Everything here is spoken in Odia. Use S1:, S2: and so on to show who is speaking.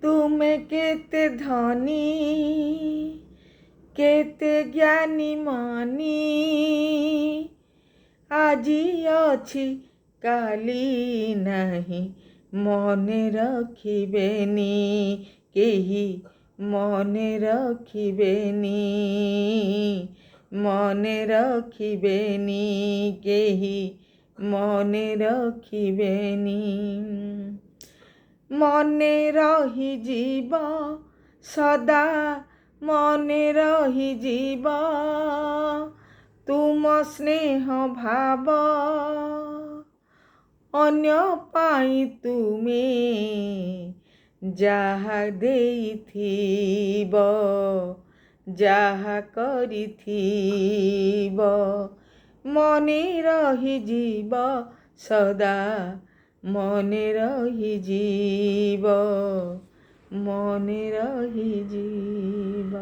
S1: ତୁମେ କେତେ ଧନୀ କେତେ ଜ୍ଞାନୀ ମାନି ଆଜି ଅଛି କାଲି ନାହିଁ ମନେ ରଖିବେନି କେହି ମନେ ରଖିବେନି ମନେ ରଖିବେନି କେହି ମନେ ରଖିବେନି ମନେ ରହିଯିବ ସଦା ମନେ ରହିଯିବ ତୁମ ସ୍ନେହ ଭାବ ଅନ୍ୟ ପାଇଁ ତୁମେ ଯାହା ଦେଇଥିବ ଯାହା କରିଥିବ ମନେ ରହିଯିବ ସଦା ମନେ ରହିଯିବ ମନେ ରହିଯିବ।